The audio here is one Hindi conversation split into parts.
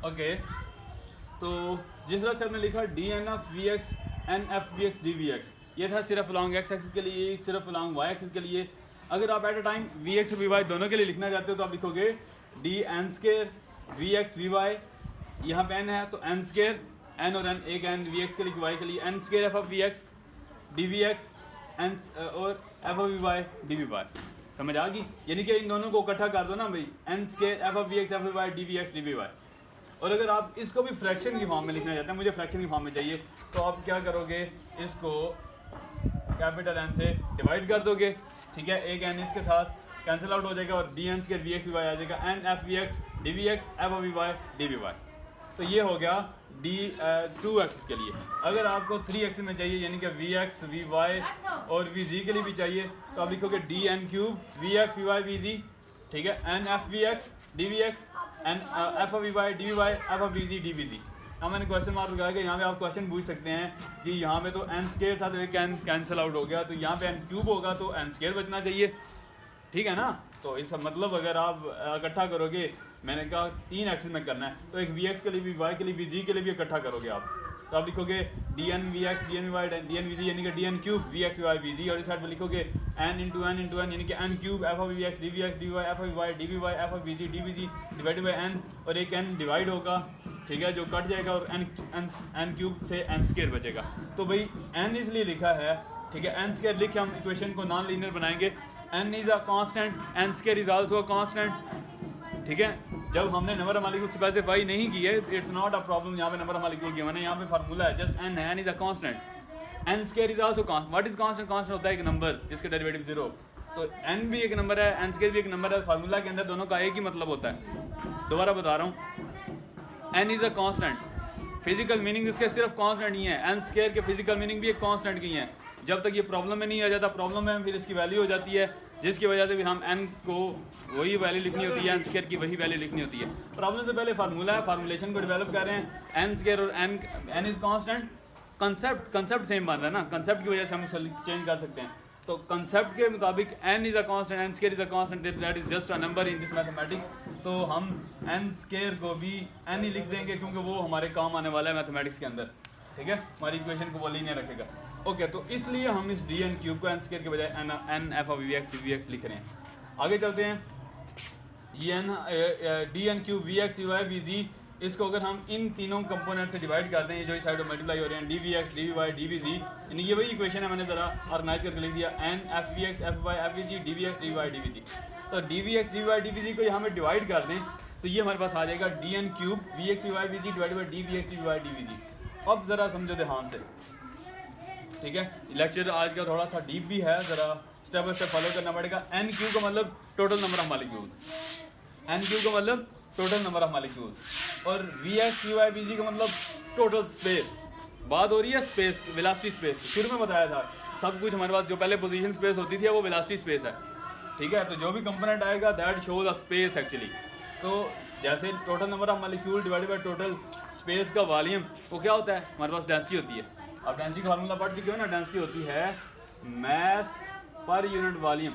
ओके, तो जिस तरह से हमने लिखा D N F we x N F we x D we X, ये था सिर्फ अलॉन्ग एक्स एक्सिस के लिए, सिर्फ अलॉन्ग वाई एक्सिस के लिए। अगर आप at a time v x we y दोनों के लिए लिखना चाहते हो तो आप लिखोगे D n square v x we y, यहाँ पे एन है तो एन स्केयर, एन और एन एक एन वी एक्स के लिए वाई के लिए, n square F of we x D we x n और f of we Y D we y. समझ आ गई? यानी कि इन दोनों को इकट्ठा कर दो ना भाई, N square F of we x F of Y D we x D we Y. और अगर आप इसको भी फ्रैक्शन की फॉर्म में लिखना चाहते हैं, मुझे फ्रैक्शन की फॉर्म में चाहिए, तो आप क्या करोगे, इसको कैपिटल एन से डिवाइड कर दोगे, ठीक है, एक एन इसके साथ कैंसिल आउट हो जाएगा और d n square v x we y आ जाएगा, n F we x D we x F of we Y D we y. तो ये हो गया डी 2 एक्सिस के लिए। अगर आपको 3 एक्सिस में चाहिए यानी कि वी एक्स वी वाई और वी जी के लिए भी चाहिए तो आप लिखोगे D N cube V x we Y V G, ठीक है, N F we x D we x N F of we Y D we Y F of we G D we G. अब मैंने क्वेश्चन मार्क लगाया कि यहाँ पे आप क्वेश्चन पूछ सकते हैं जी, यहाँ पे तो एन स्केयर था तो एक एन कैंसिल आउट हो गया, तो यहाँ पे एन क्यूब होगा तो एन स्केयर बचना चाहिए, ठीक है ना। तो इसका मतलब अगर आप इकट्ठा करोगे, मैंने कहा 3 एक्सिस में करना है, तो एक वी एक्स के लिए भी वाई के लिए भी जी के लिए भी इकट्ठा करोगे आप, तो आप लिखोगे D N we x D N V Y D N V G यानी कि D N cube V x we Y V G, और इस साइड पर लिखोगे एन इंटू एन यानी कि N cube F of we x D we Y F of we Y D we Y F of we G D we G divided by N, और एक एन डिवाइड होगा, ठीक है, जो कट जाएगा और एन एन एन क्यूब से एन स्केयर बचेगा। तो भाई एन इसलिए लिखा है, ठीक है, एन स्केयर लिख के हम इक्वेशन को नॉन लीनियर बनाएंगे। N is a constant, N square is also a constant, ठीक है। जब हमने नंबर ऑफ मॉलिक्यूल स्पेसिफाई नहीं की है, इट्स नॉट अ प्रॉब्लम, यहाँ पे नंबर ऑफ मॉलिक्यूल गिवन है, यहाँ पे फार्मूला है जस्ट एन है, N is a constant. N square is also constant. What is constant? Constant होता है एक नंबर जिसका डेरिवेटिव 0, तो एन भी एक नंबर है, एन स्केयर भी एक नंबर है, फार्मूला के अंदर दोनों का एक ही मतलब होता है। दोबारा बता रहा हूँ, N is a constant, physical meaning इसके सिर्फ कांस्टेंट ही है, एन स्केयर के फिजिकल मीनिंग भी एक कांस्टेंट की है। जब तक ये प्रॉब्लम में नहीं आ जाता, प्रॉब्लम में फिर इसकी वैल्यू हो जाती है, जिसकी वजह से फिर हम एन को वही वैल्यू लिखनी होती है, एन स्केयर की वही वैल्यू लिखनी होती है। प्रॉब्लम से पहले फार्मूला है, फार्मूलेशन को डेवलप कर रहे हैं, एन स्केयर और N is constant. Concept same बन रहा है ना, कंसेप्ट की वजह से हम चेंज कर सकते हैं। तो कंसेप्ट के मुताबिक N is a constant, N square is a constant, that is just a number in this mathematics. तो हम एन स्केयर को भी एन ही लिख देंगे क्योंकि वो हमारे काम आने वाला है मैथमेटिक्स के अंदर, ठीक है, हमारी इक्वेशन को वो लीनियर रखेगा। ओके, तो इसलिए हम इस डी एन क्यूब को एन स्केयर के बजाय N F of we x D we X लिख रहे हैं। आगे चलते हैं, ये N D N cube V x we Y V G, इसको अगर हम इन तीनों कंपोनेंट से डिवाइड कर दें जो इस साइड में मल्टीप्लाई हो रहे हैं, D we x D we Y D we G, यानी ये वही इक्वेशन है, मैंने ज़रा ऑर्गेनाइज करके लिख दिया, N F we x F Y F we G D we x D we Y D we जी। तो d we x D we Y D we z को यहाँ में डिवाइड कर दें तो ये हमारे पास आ जाएगा D N cube V x we Y V G divide by D we x D we Y D we G. अब ज़रा समझो ध्यान से, ठीक है, लेक्चर आज का थोड़ा सा डीप भी है, ज़रा स्टेप बाय स्टेप फॉलो करना पड़ेगा। एन क्यूब का मतलब total number of molecule, N cube का मतलब टोटल नंबर ऑफ मॉलिक्यूल, और V x we Y V G का मतलब टोटल स्पेस। बात हो रही है स्पेस, वेलोसिटी स्पेस, शुरू में बताया था सब कुछ हमारे पास जो पहले पोजीशन स्पेस होती थी वो वेलोसिटी स्पेस है, ठीक है। तो जो भी कंपोनेंट आएगा that shows a space actually. तो जैसे total number of molecule divided by total space का वॉल्यूम, वो क्या होता है, हमारे पास डेंसिटी होती है। अब डेंसिटी का फार्मूला पढ़ चुके हो ना, डेंसिटी होती है मास पर यूनिट वॉल्यूम।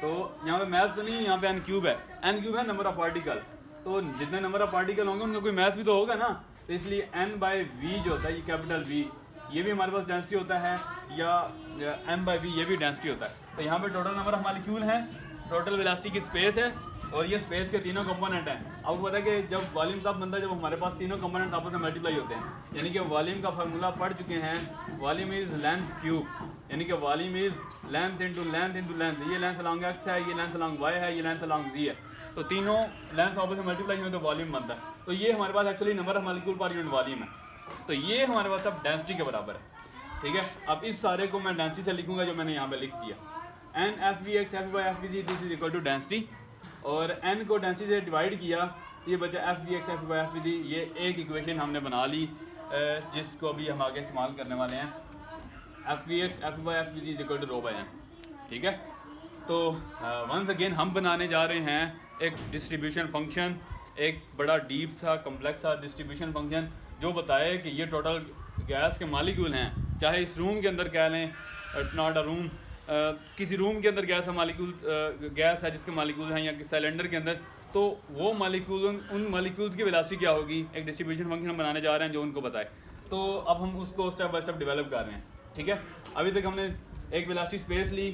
तो यहाँ पे मास तो नहीं, यहाँ पे एन क्यूब है, एन क्यूब है नंबर ऑफ पार्टिकल, तो जितने नंबर ऑफ पार्टिकल होंगे उनका कोई मास भी तो होगा ना, तो इसलिए एन बाई वी जो होता है, ये कैपिटल वी, ये भी हमारे पास डेंसिटी होता है, या एम बाई वी ये भी डेंसिटी होता है। तो यहाँ पे टोटल नंबर ऑफ मॉलिक्यूल हैं, टोटल वेलोसिटी की स्पेस है, और ये स्पेस के तीनों कंपोनेंट हैं। आपको पता है कि जब वॉल्यूम तब बनता है जब हमारे पास तीनों कंपोनेंट आपस में मल्टीप्लाई होते हैं, यानी कि वॉल्यूम का फार्मूला पढ़ चुके हैं, वॉल्यूम इज लेंथ क्यूब, यानी कि volume is length into length into length. ये लेंथ अलॉन्ग एक्स है, ये लेंथ अलॉन्ग वाई है, ये लेंथ अलॉन्ग जी है, तो तीनों लेंथ आपस में मल्टीप्लाई हुए तो वॉल्यूम बनता है। तो ये हमारे पास actually number of molecule per unit volume है, तो ये हमारे पास अब डेंसिटी के बराबर है, ठीक है। अब इस सारे को मैं डेंसिटी से लिखूंगा जो मैंने यहाँ पे लिख दिया, N F we x F Y F we G this is equal to density, और एन को डेंसिटी से डिवाइड किया, ये बचा F we x F Y F we G. ये एक इक्वेशन हमने बना ली जिसको अभी हम आगे इस्तेमाल करने वाले हैं, F we x F Y F we G is equal to rho by N, ठीक है। तो वंस अगेन हम बनाने जा रहे हैं एक डिस्ट्रीब्यूशन फंक्शन, एक बड़ा डीप सा कम्प्लेक्स सा डिस्ट्रीब्यूशन फंक्शन जो बताए कि ये टोटल गैस के मालिक्यूल हैं, चाहे इस रूम के अंदर कह लें, इट्स नॉट अ रूम, किसी रूम के अंदर गैस है, मालिक्यूल गैस है जिसके मालिक्यूल हैं, या किसी सिलेंडर के अंदर, तो वो मालिक्यूल उन मालिक्यूल्स की वेलोसिटी क्या होगी, एक डिस्ट्रीब्यूशन फंक्शन बनाने जा रहे हैं जो उनको बताए। तो अब हम उसको स्टेप बाय स्टेप डेवलप कर रहे हैं, ठीक है। अभी तक हमने एक वेलोसिटी स्पेस ली,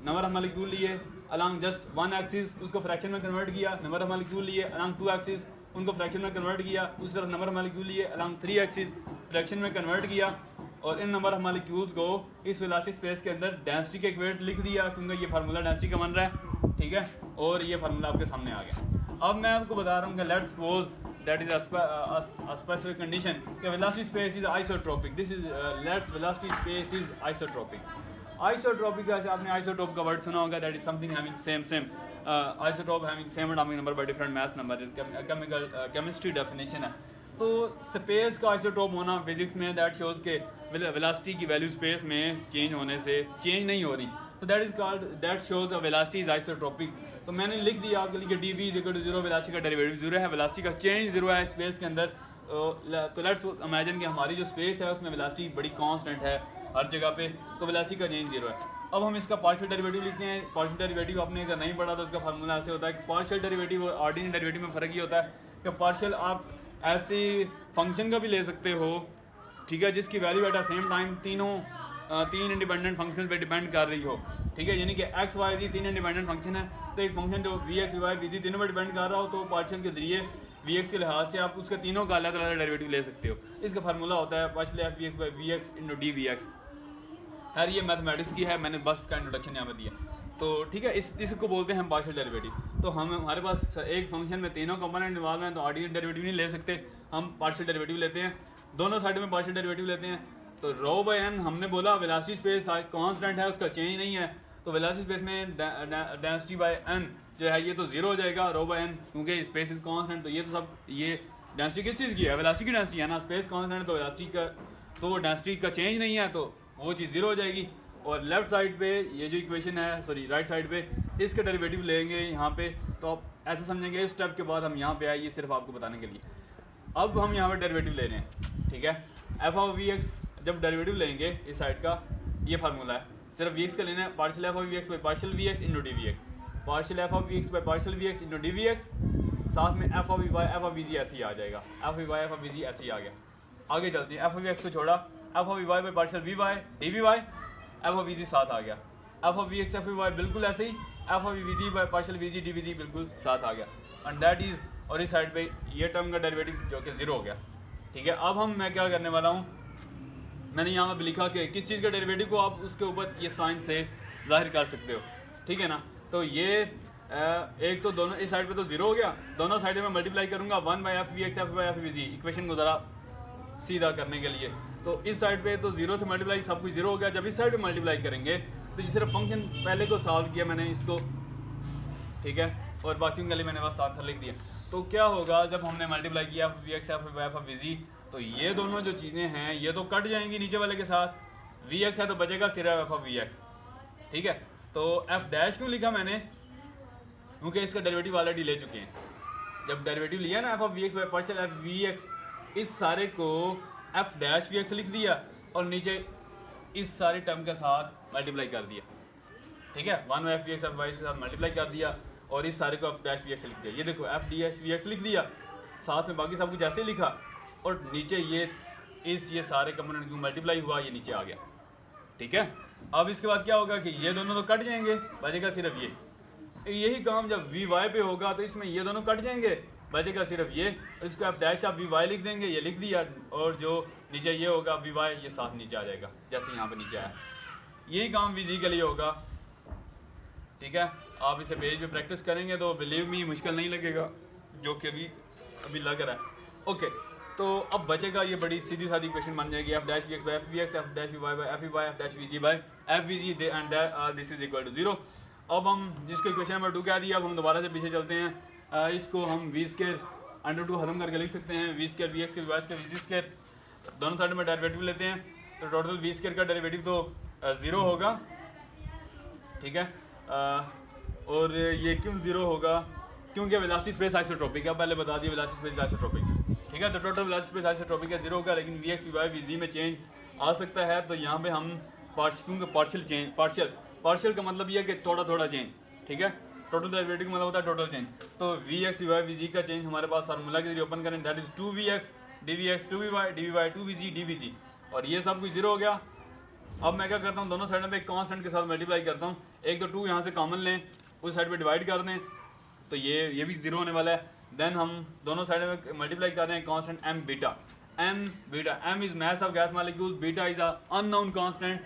नंबर ऑफ मालिक्यूल लिए अलॉन्ग जस्ट वन एक्सिस, उसको फ्रैक्शन में कन्वर्ट किया, नंबर ऑफ मालिक्यूल लिए अलॉन्ग टू एक्सिस, उनको फ्रैक्शन में कन्वर्ट किया, उस तरफ नंबर ऑफ मालिक्यूल लिए अलॉन्ग थ्री एक्सिस, फ्रैक्शन में कन्वर्ट किया, और इन नंबर ऑफ मालिक्यूल्स को इस वेलोसिटी स्पेस के अंदर डेंसिटी के इक्वेट लिख दिया, क्योंकि ये फार्मूला डेंसिटी का बन रहा है, ठीक है। और ये फार्मूला आपके सामने आ गया। अब मैं आपको बता रहा हूँ कि let's suppose that is a specific condition कि velocity space is isotropic, this is let's velocity space is isotropic. Isotropic ऐसे आपने आइसोटोप का वर्ड सुना होगा, that is something having same isotope having same atomic number by different mass number, chemical chemistry definition है। तो स्पेस का आइसोटोप होना फिजिक्स में दैट शोज के वेलोसिटी की वैल्यू स्पेस में चेंज होने से चेंज नहीं हो रही, तो that is called that shows a velocity is isotropic. तो मैंने लिख दिया आपके लिए कि D V is equal to zero, velocity का डेरिवेटिव जीरो है, वेलोसिटी का चेंज जीरो है स्पेस के अंदर। तो लेट्स इमेजिन कि हमारी जो स्पेस है उसमें वेलोसिटी बड़ी कांस्टेंट है हर जगह पे, तो वेलोसिटी का चेंज जीरो है। अब हम इसका पार्शियल डेरिवेटिव लिखते हैं। पार्शियल डेरिवेटिव आपने अगर नहीं पढ़ा तो उसका फार्मूला ऐसे होता है कि पार्शियल डेरिवेटिव और ऑर्डिनरी डेरिवेटिव में फ़र्क ये होता है कि पार्शियल आप ऐसे फंक्शन का भी ले सकते हो, ठीक है, जिसकी value at the same time तीन इंडिपेंडेंट फंक्शन पे डिपेंड कर रही हो, ठीक है। यानी कि एक्स वाई जी तीन इंडिपेंडेंट फंक्शन है, तो एक फंक्शन जो V X Y V G तीनों पर डिपेंड कर रहा हो, तो पार्शियल के जरिए वी एक्स के लिहाज से आप उसके तीनों का अलग अलग डेरिवेटिव ले सकते हो। इसका फार्मूला होता है partial F we x by V X into D we X. खैर ये मैथमेटिक्स की है, मैंने बस इसका इंट्रोडक्शन यहाँ पे दिया, तो ठीक है। इसको बोलते हैं हम पार्शियल डेरिवेटिव। तो हमारे पास एक फंक्शन में तीनों कंपोनेंट इन्वॉल्व हैं, तो ऑर्डिनरी डेरिवेटिव नहीं ले सकते, हम पार्शियल डेरिवेटिव लेते हैं, दोनों साइड में पार्शियल डेरिवेटिव लेते हैं। तो रो बाय एन हमने बोला वेलोसिटी स्पेस कांस्टेंट है, उसका चेंज नहीं है, तो वेलोसिटी स्पेस में डेंसिटी बाय एन जो है ये तो जीरो हो जाएगा रो बाय एन, क्योंकि स्पेस इज कांस्टेंट। तो ये तो सब ये डेंसिटी किस चीज़ की है, वेलोसिटी की डेंसिटी है ना, स्पेस कांस्टेंट तो वेलोसिटी का तो डेंसिटी का चेंज नहीं है, तो वो चीज़ जीरो हो जाएगी। और लेफ्ट साइड पे ये जो इक्वेशन है, सॉरी राइट साइड पे इसका डेरिवेटिव लेंगे यहाँ पे, तो आप ऐसे समझेंगे इस स्टेप के बाद हम यहाँ पे आए, ये सिर्फ आपको बताने के लिए। अब हम यहाँ पे डेरिवेटिव ले रहे हैं, ठीक है। एफ ऑफ वी एक्स जब डेरिवेटिव लेंगे इस साइड का, ये फार्मूला है, सिर्फ वी एक्स का लेना है, partial F of we x by partial V X into D we X, partial F of we x by partial V X into D we X, साथ में F of we Y F of we G ऐसे ही आ जाएगा, F of we Y F of we G ऐसे ही आ गया। आगे चलते हैं, एफ ऑफ वी एक्स को छोड़ा, f of we Y by partial v Y D we Y, F of we z साथ आ गया, f of we x F we y बिल्कुल ऐसे ही, f of we ji by partial v G D we z बिल्कुल साथ आ गया, एंड दैट इज, और इस साइड पे ये टर्म का डेरिवेटिव जो कि जीरो हो गया, ठीक है। अब मैं क्या करने वाला हूँ, मैंने यहाँ पे लिखा कि किस चीज़ का डेरिवेटिव को आप उसके ऊपर ये साइन से जाहिर कर सकते हो, ठीक है ना। तो ये एक तो दोनों इस साइड पे तो जीरो हो गया, दोनों साइड में मल्टीप्लाई करूँगा one by F we x F by F we G, equation को ज़रा सीधा करने के लिए। तो इस साइड पे तो जीरो से मल्टीप्लाई सब कुछ जीरो हो गया, जब इस साइड पे मल्टीप्लाई करेंगे तो ये सिर्फ फंक्शन पहले को सॉल्व किया मैंने इसको, ठीक है, और बाकी के लिए मैंने बस साथ लिख दिया। तो क्या होगा जब हमने मल्टीप्लाई किया वी एक्स एफ वी जी, तो ये दोनों जो चीज़ें हैं ये तो कट जाएंगी नीचे वाले के साथ, वी एक्स है तो बचेगा सिर्फ एफ ऑफ वी एक्स, ठीक है। तो एफ डैश क्यों लिखा मैंने, क्योंकि इसका डेरिवेटिव ऑलरेडी ले चुके हैं। जब डेरिवेटिव लिया ना F of we x by partial F we X, इस सारे को एफ डैश वी एक्स लिख दिया और नीचे इस सारे टर्म के साथ मल्टीप्लाई कर दिया, ठीक है, one F we x F Y के साथ मल्टीप्लाई कर दिया और इस सारे को एफ डैश वी एक्स लिख दिया। ये देखो F D H we X लिख दिया, साथ में बाकी सब कुछ ऐसे ही लिखा, और नीचे ये सारे कंपोनेंट क्यों मल्टीप्लाई हुआ, ये नीचे आ गया, ठीक है। अब इसके बाद क्या होगा कि ये दोनों तो कट जाएंगे, बचेगा सिर्फ ये। यही काम जब वी वाई पे होगा तो इसमें ये दोनों कट जाएंगे, बचेगा सिर्फ ये, इसको आप डैश आप वी वाई लिख देंगे, ये लिख दिया, और जो नीचे ये होगा वी वाई ये साथ नीचे आ जाएगा, जैसे यहाँ पे नीचे आया। यही काम वी जी के लिए होगा, ठीक है। आप इसे पेज पे प्रैक्टिस करेंगे तो बिलीव मी मुश्किल नहीं लगेगा, जो कि अभी लग रहा है। ओके, तो अब बचेगा ये बड़ी सीधी सादी क्वेश्चन बन जाएगी, F dash we x by F we x F dash V Y by F we Y F dash V ji by F we G and this is equal to zero. अब हम जिसके क्वेश्चन नंबर 2 क्या दिया, अब हम दोबारा से पीछे चलते हैं। इसको हम वी स्क्वायर अंडर 2 खत्म करके लिख सकते हैं, V square V x we Y square V G square, दोनों साइड में डेरिवेटिव लेते हैं, तो टोटल वी स्क्वायर का डेरिवेटिव तो ज़ीरो होगा, ठीक है। और ये क्यों ज़ीरो होगा, क्योंकि वेलोसिटी स्पेस आइसोट्रोपिक है, पहले बता दिया वेलोसिटी स्पेस आइसोट्रोपिक, ठीक है। तो टोटल वेलोसिटी स्पेस आइसोट्रोपिक है, जीरो होगा, लेकिन V x we Y V G में चेंज आ सकता है। तो यहाँ पे हम क्योंकि पार्शियल का मतलब ये है कि थोड़ा थोड़ा चेंज, ठीक है। टोटल डेरिवेटिव मतलब होता है टोटल चेंज। तो V x we Y V G का चेंज हमारे पास फार्मूला के जरिए ओपन करें, that is 2vx dvx 2vy dvy 2vg dvg, और ये सब कुछ जीरो हो गया। अब मैं क्या करता हूँ, दोनों साइड पे एक कांस्टेंट के साथ मल्टीप्लाई करता हूँ, एक तो 2 यहाँ से कॉमन लें, उस साइड पे डिवाइड कर दें, तो ये भी जीरो होने वाला है। देन हम दोनों साइड में मल्टीप्लाई कर रहे हैं constant M beta, M is mass of gas molecule, beta is unknown constant,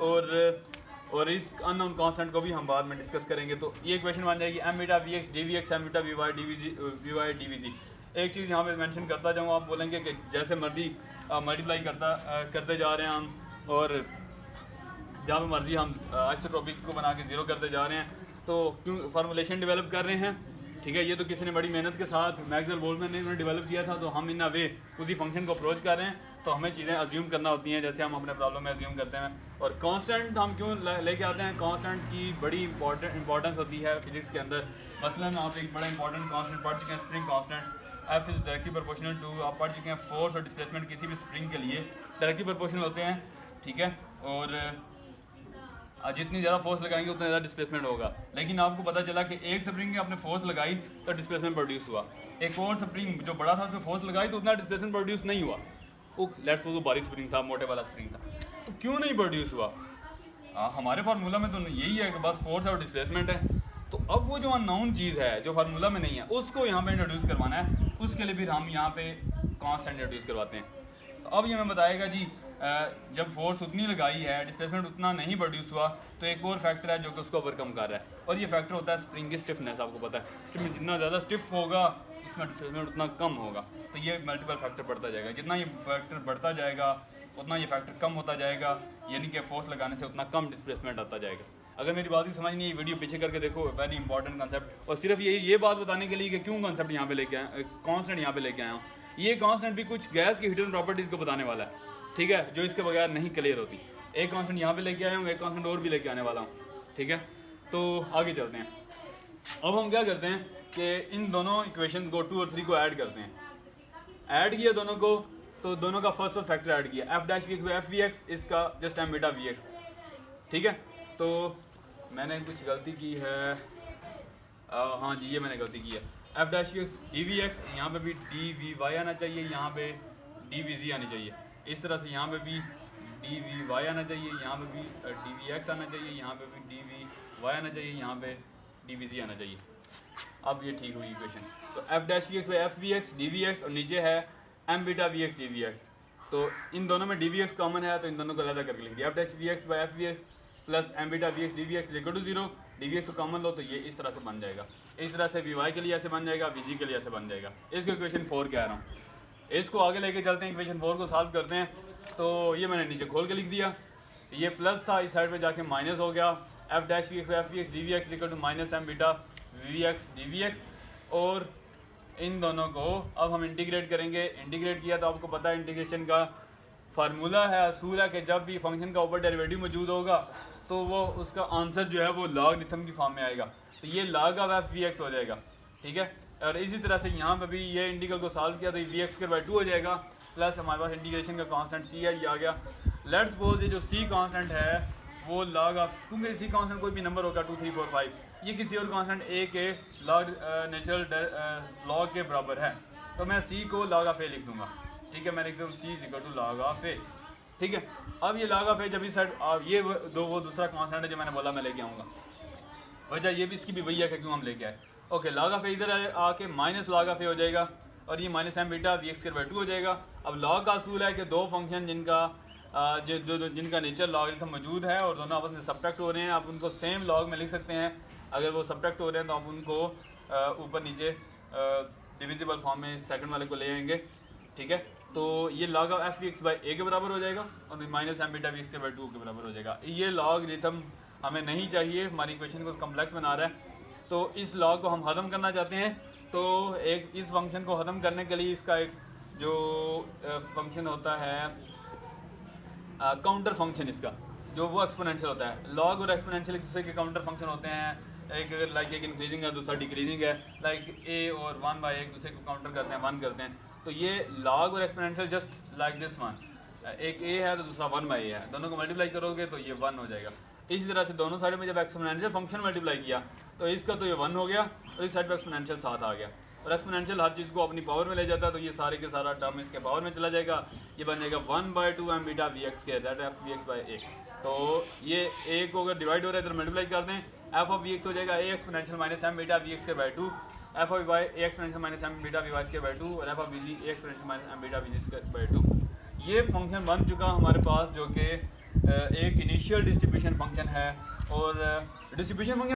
और इस अननोन कांस्टेंट को भी हम बाद में डिस्कस करेंगे। तो ये क्वेश्चन बन जाएगी m beta v x D we x, m beta v Y D we g. एक चीज़ यहाँ पे मेंशन करता जाऊँ, आप बोलेंगे कि जैसे मर्जी मल्टीप्लाई करते जा रहे हैं हम, और जहाँ पे मर्जी हम आइसोट्रोपिक को बना के जीरो करते जा रहे हैं, तो क्यों फार्मूलेशन डेवलप कर रहे हैं, ठीक है। ये तो किसी ने बड़ी मेहनत के साथ मैक्सवेल बोल्ट्जमैन ने इन्होंने डेवलप किया था, तो हम इन वे उसी फंक्शन को अप्रोच कर रहे हैं, तो हमें चीज़ें अज्यूम करना होती हैं जैसे हम अपने प्रॉब्लम में अज्यूम करते हैं। और कांस्टेंट हम क्यों लेके आते हैं, कांस्टेंट की बड़ी इंपॉर्टेंस होती है फिजिक्स के अंदर। मसलन आप एक बड़ा इंपॉर्टेंट कांस्टेंट पढ़ चुके हैं, spring constant, f is directly proportional to, आप पढ़ चुके हैं फोर्स और डिस्प्लेसमेंट किसी भी स्प्रिंग के लिए डायरेक्टली प्रोपोर्शनल होते हैं, ठीक है। और जितनी ज़्यादा फोर्स लगाएंगे उतना ज़्यादा डिस्प्लेसमेंट होगा। लेकिन आपको पता चला कि एक स्प्रिंग में आपने फोर्स लगाई तो डिस्प्लेसमेंट प्रोड्यूस हुआ, एक और स्प्रिंग जो बड़ा था उसमें फोर्स लगाई तो उतना डिस्प्लेसमेंट प्रोड्यूस नहीं हुआ। लेट्स सपोज वो बारीक स्प्रिंग था, मोटे वाला स्प्रिंग था, तो क्यों नहीं प्रोड्यूस हुआ? हमारे फार्मूला में तो यही है कि बस फोर्स और डिस्प्लेसमेंट है। तो अब वो जो अननोन चीज़ है जो फार्मूला में नहीं है उसको यहाँ पे इंट्रोड्यूस करवाना है, उसके लिए फिर हम यहाँ पे कांस्टेंट इंट्रोड्यूस करवाते हैं। तो अब ये हमें बताएगा जी जब फोर्स उतनी लगाई है डिस्प्लेसमेंट उतना नहीं प्रोड्यूस हुआ, तो एक और फैक्टर है जो कि उसको ओवरकम कर रहा है, और ये फैक्टर होता है स्प्रिंग की स्टिफनेस। आपको पता है स्टिफनेस जितना ज़्यादा स्टिफ होगा उसमें डिस्प्लेसमेंट उतना कम होगा। तो ये मल्टीपल फैक्टर बढ़ता जाएगा, जितना ये फैक्टर बढ़ता जाएगा उतना ये फैक्टर कम होता जाएगा, यानी कि फोर्स लगाने से उतना कम डिस्प्लेसमेंट आता जाएगा। अगर मेरी बात की समझ नहीं है, वीडियो पीछे करके देखो, वेरी इंपॉर्टेंट कंसेप्ट। और सिर्फ ये बात बताने के लिए कि क्यों कंसेप्ट यहाँ पे लेके आया, कांस्टेंट यहाँ पे लेके आया हूँ। ये कांस्टेंट भी कुछ गैस की हिडन प्रॉपर्टीज़ को बताने वाला है, ठीक है, जो इसके बगैर नहीं क्लियर होती। एक कांस्टेंट यहाँ पे लेके आया हूँ, एक कांस्टेंट और भी लेके आने वाला हूँ, ठीक है। तो आगे चलते हैं। अब हम क्या करते हैं कि इन दोनों इक्वेशन को 2 और 3 को ऐड करते हैं। ऐड किया दोनों को, तो दोनों का फर्स्ट फैक्टर ऐड किया, f dash we x by F we x, इसका just m beta v x, ठीक है। तो मैंने कुछ गलती की है, हाँ जी ये मैंने गलती की है, f dash we x D we x, यहाँ पर भी डी वी वाई आना चाहिए, यहाँ पे डी वी जी आनी चाहिए, इस तरह से यहाँ पे भी डी वी वाई आना चाहिए, यहाँ पे भी डी वी एक्स आना चाहिए, यहाँ पे भी डी वी वाई आना चाहिए, यहाँ पे डी वी जी आना चाहिए। अब ये ठीक हुई इक्वेशन। तो f dash we x by F we x D we x, और नीचे है m beta v x D we x. तो इन दोनों में डी वी एक्स कॉमन है, तो इन दोनों को अलग करके लिख दिया, f dash we x by F we x plus m beta v x D we x equal to 0, d we x को कॉमन लो तो ये इस तरह से बन जाएगा। इस तरह से वी वाई के लिए ऐसे बन जाएगा, वी जी के लिए ऐसे बन जाएगा। इसको इक्वेशन 4 कह रहा हूँ। इसको आगे लेके चलते हैं, इक्वेशन 4 को सॉल्व करते हैं। तो ये मैंने नीचे खोल के लिख दिया, ये प्लस था, इस साइड पे जाके माइनस हो गया, f dash we x F we x D we x equal to minus m beta v x D we x. और इन दोनों को अब हम इंटीग्रेट करेंगे। इंटीग्रेट किया तो आपको पता है इंटीग्रेशन का फार्मूला है, असूल है कि जब भी फंक्शन का ऊपर डेरिवेटिव मौजूद होगा तो वो उसका आंसर जो है वो लॉगरिथम की फॉर्म में आएगा, तो ये log of f we x हो जाएगा, ठीक है। और इसी तरह से यहाँ पे भी ये इंटीग्रल को सॉल्व किया तो वी एक्स स्क्वायर बाई 2 हो जाएगा, प्लस हमारे पास इंटीग्रेशन का कांस्टेंट सी है, ये आ गया। लेट्स सपोज ये जो सी कांस्टेंट है वो लॉग ऑफ, क्योंकि सी कांस्टेंट कोई भी नंबर होगा 2 3 4 5, ये किसी और कांस्टेंट ए के लॉग नेचुरल लॉग के बराबर है, तो मैं सी को लॉग ऑफ ए लिख दूंगा, ठीक है। मैं लिख दूँ सी इक्वल टू लॉग ऑफ ए, ठीक है। अब ये लॉग ऑफ ए जब इस साइड ये वो दूसरा कांस्टेंट है जो मैंने बोला मैं लेके आऊँगा, वजह ये भी इसकी भी वही है कि क्यों हम लेके आए। ओके, लॉग ऑफ ए इधर आके माइनस लॉग ऑफ ए हो जाएगा, और ये minus m beta v x square by 2 हो जाएगा। अब लॉग का असूल है कि दो फंक्शन जिनका नेचर लॉगरिथम मौजूद है और दोनों आपस में सब्ट्रैक्ट हो रहे हैं, आप उनको सेम लॉग में लिख सकते हैं। अगर वो सब्ट्रैक्ट हो रहे हैं तो आप उनको ऊपर नीचे डिविजिबल फॉर्म में सेकंड वाले को ले आएंगे, ठीक है। तो ये log of f we x by a के बराबर हो जाएगा, और minus m beta v x square by 2 के बराबर हो जाएगा। ये लॉगरिथम हमें नहीं चाहिए, हमारी इक्वेशन को कम्प्लेक्स बना रहा है, तो इस लॉग को हम ख़त्म करना चाहते हैं। तो एक इस फंक्शन को ख़त्म करने के लिए इसका एक जो फंक्शन होता है काउंटर फंक्शन, इसका जो वो एक्सपोनेंशियल होता है। लॉग और एक्सपोनेंशियल एक दूसरे के काउंटर फंक्शन होते हैं, एक लाइक एक इंक्रीजिंग है दूसरा डिक्रीजिंग है, लाइक ए और 1 बाई एक दूसरे को काउंटर करते हैं, 1 करते हैं। तो ये लॉग और exponential just like this one, एक ए है तो दूसरा 1 बाई ए है, दोनों को मल्टीप्लाई करोगे तो ये 1 हो जाएगा। इसी तरह से दोनों साइड में जब एक्सपोनेंशियल फंक्शन मल्टीप्लाई किया तो इसका तो ये 1 हो गया और इस साइड पर एक्सपोनेंशियल 7 आ गया। और एक्सपोनेंशियल हर चीज़ को अपनी पावर में ले जाता है, तो ये सारे के सारा टर्म इसके पावर में चला जाएगा। ये बन जाएगा 1/2 m बीटा वी एक्स के that f we x by a. तो ये ए को अगर डिवाइड हो रहा है तो मल्टीप्लाई कर दें, एफ ऑफ वी एक्स हो जाएगा a exponential minus m beta v x के by 2, f of y a exponential minus m beta v y के बाई 2 और f of we z a exponential minus m beta v जी के बाई 2। ये फंक्शन बन चुका हमारे पास जो कि एक इनिशियल डिस्ट्रीब्यूशन फंक्शन है। और डिस्ट्रीब्यूशन फंक्शन